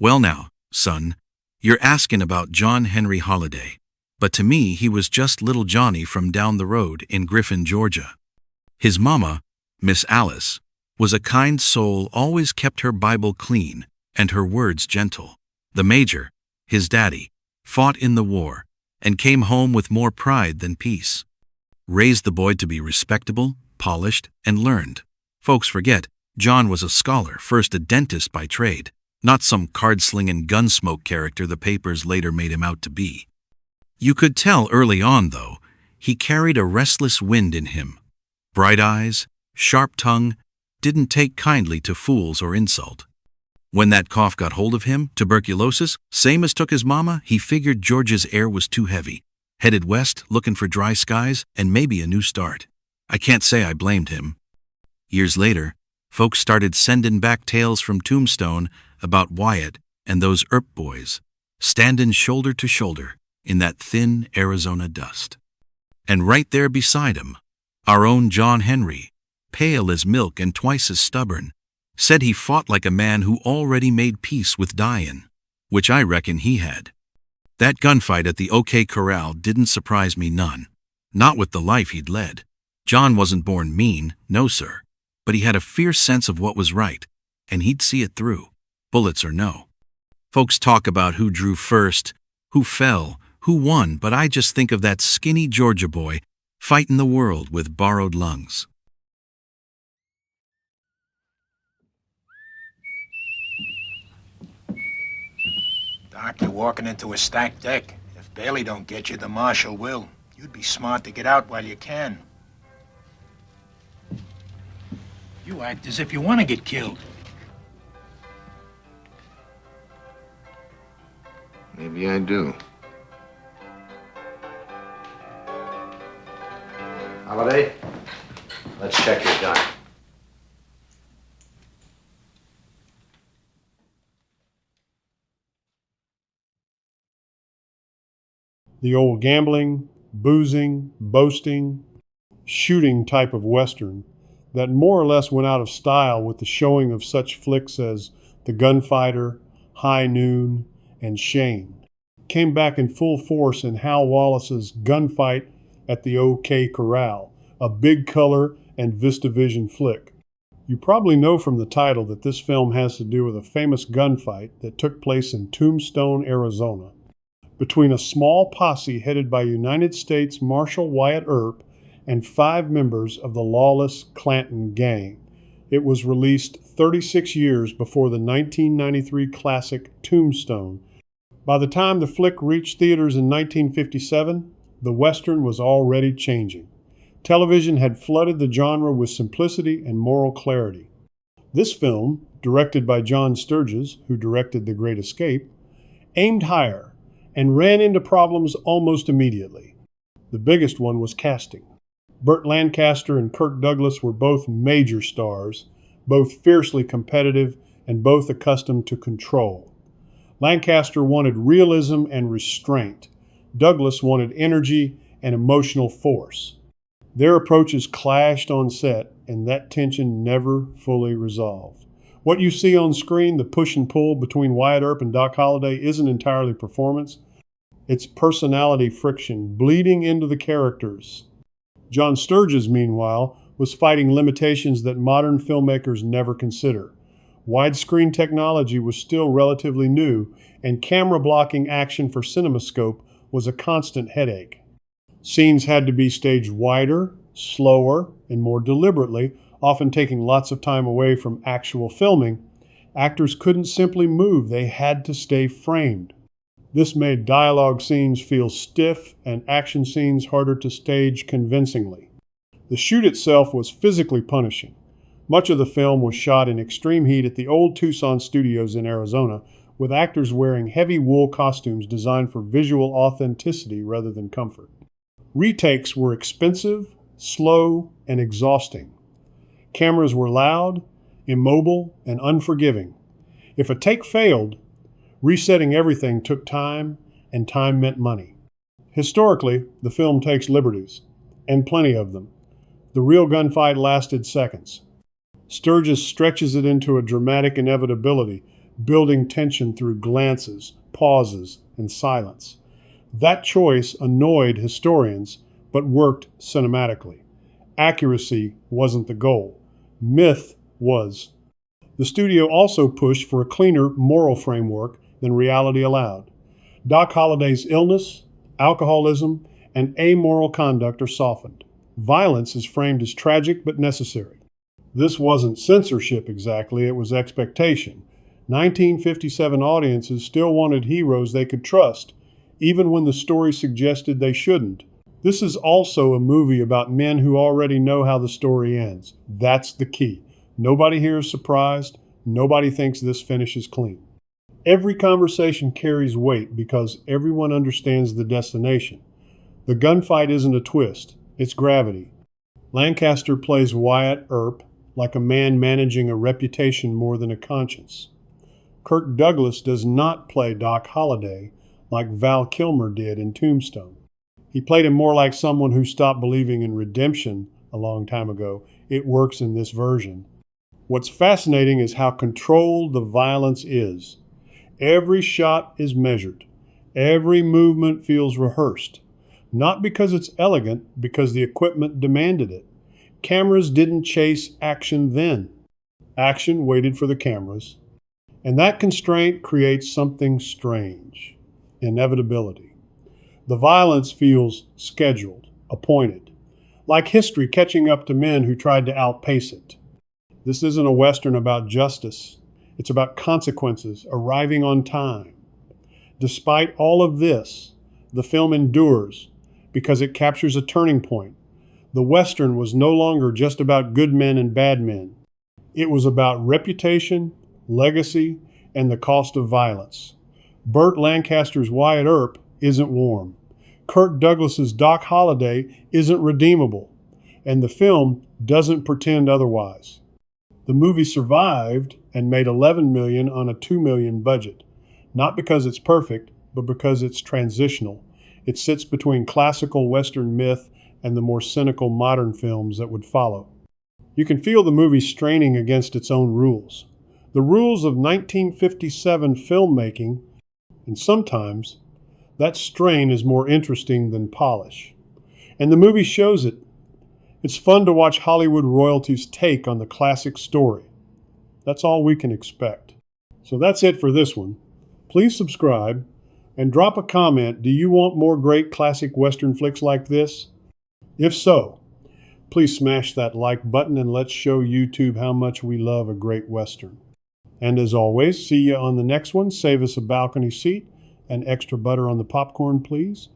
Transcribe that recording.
Well now, son, you're asking about John Henry Holliday, but to me he was just little Johnny from down the road in Griffin, Georgia. His mama, Miss Alice, was a kind soul, always kept her Bible clean and her words gentle. The major, his daddy, fought in the war and came home with more pride than peace. Raised the boy to be respectable, polished, and learned. Folks forget, John was a scholar, first a dentist by trade, not some card-slinging gunsmoke character the papers later made him out to be. You could tell early on, though, he carried a restless wind in him. Bright eyes, sharp tongue, didn't take kindly to fools or insult. When that cough got hold of him, tuberculosis, same as took his mama, he figured Georgia's air was too heavy. Headed west, looking for dry skies and maybe a new start. I can't say I blamed him. Years later, folks started sending back tales from Tombstone about Wyatt and those Earp boys, standing shoulder to shoulder in that thin Arizona dust. And right there beside him, our own John Henry, pale as milk and twice as stubborn, said he fought like a man who already made peace with dying, which I reckon he had. That gunfight at the OK Corral didn't surprise me none, not with the life he'd led. John wasn't born mean, no sir, but he had a fierce sense of what was right, and he'd see it through, bullets or no. Folks talk about who drew first, who fell, who won, but I just think of that skinny Georgia boy fighting the world with borrowed lungs. Doc, you're walking into a stacked deck. If Bailey don't get you, the marshal will. You'd be smart to get out while you can. You act as if you want to get killed. Maybe I do. Holiday, let's check your gun. The old gambling, boozing, boasting, shooting type of Western that more or less went out of style with the showing of such flicks as The Gunfighter, High Noon, and Shane, came back in full force in Hal Wallace's Gunfight at the OK Corral, a big color and VistaVision flick. You probably know from the title that this film has to do with a famous gunfight that took place in Tombstone, Arizona, between a small posse headed by United States Marshal Wyatt Earp and 5 members of the lawless Clanton gang. It was released 36 years before the 1993 classic Tombstone. By the time the flick reached theaters in 1957, the Western was already changing. Television had flooded the genre with simplicity and moral clarity. This film, directed by John Sturges, who directed The Great Escape, aimed higher and ran into problems almost immediately. The biggest one was casting. Burt Lancaster and Kirk Douglas were both major stars, both fiercely competitive and both accustomed to control. Lancaster wanted realism and restraint. Douglas wanted energy and emotional force. Their approaches clashed on set, and that tension never fully resolved. What you see on screen, the push and pull between Wyatt Earp and Doc Holliday, isn't entirely performance. It's personality friction bleeding into the characters. John Sturges, meanwhile, was fighting limitations that modern filmmakers never consider. Widescreen technology was still relatively new, and camera blocking action for CinemaScope was a constant headache. Scenes had to be staged wider, slower, and more deliberately, often taking lots of time away from actual filming. Actors couldn't simply move, they had to stay framed. This made dialogue scenes feel stiff and action scenes harder to stage convincingly. The shoot itself was physically punishing. Much of the film was shot in extreme heat at the old Tucson studios in Arizona, with actors wearing heavy wool costumes designed for visual authenticity rather than comfort. Retakes were expensive, slow, and exhausting. Cameras were loud, immobile, and unforgiving. If a take failed, resetting everything took time, and time meant money. Historically, the film takes liberties, and plenty of them. The real gunfight lasted seconds. Sturges stretches it into a dramatic inevitability, building tension through glances, pauses, and silence. That choice annoyed historians, but worked cinematically. Accuracy wasn't the goal. Myth was. The studio also pushed for a cleaner moral framework than reality allowed. Doc Holliday's illness, alcoholism, and amoral conduct are softened. Violence is framed as tragic but necessary. This wasn't censorship exactly, it was expectation. 1957 audiences still wanted heroes they could trust, even when the story suggested they shouldn't. This is also a movie about men who already know how the story ends. That's the key. Nobody here is surprised. Nobody thinks this finishes clean. Every conversation carries weight because everyone understands the destination. The gunfight isn't a twist, it's gravity. Lancaster plays Wyatt Earp like a man managing a reputation more than a conscience. Kirk Douglas does not play Doc Holliday like Val Kilmer did in Tombstone. He played him more like someone who stopped believing in redemption a long time ago. It works in this version. What's fascinating is how controlled the violence is. Every shot is measured. Every movement feels rehearsed. Not because it's elegant, because the equipment demanded it. Cameras didn't chase action then. Action waited for the cameras. And that constraint creates something strange. Inevitability. The violence feels scheduled, appointed. Like history catching up to men who tried to outpace it. This isn't a Western about justice. It's about consequences, arriving on time. Despite all of this, the film endures because it captures a turning point. The Western was no longer just about good men and bad men. It was about reputation, legacy, and the cost of violence. Burt Lancaster's Wyatt Earp isn't warm. Kirk Douglas's Doc Holliday isn't redeemable. And the film doesn't pretend otherwise. The movie survived and made $11 million on a $2 million budget. Not because it's perfect, but because it's transitional. It sits between classical Western myth and the more cynical modern films that would follow. You can feel the movie straining against its own rules. The rules of 1957 filmmaking, and sometimes that strain is more interesting than polish. And the movie shows it. It's fun to watch Hollywood royalty's take on the classic story. That's all we can expect. So that's it for this one. Please subscribe and drop a comment. Do you want more great classic Western flicks like this? If so, please smash that like button and let's show YouTube how much we love a great Western. And as always, see you on the next one. Save us a balcony seat and extra butter on the popcorn, please.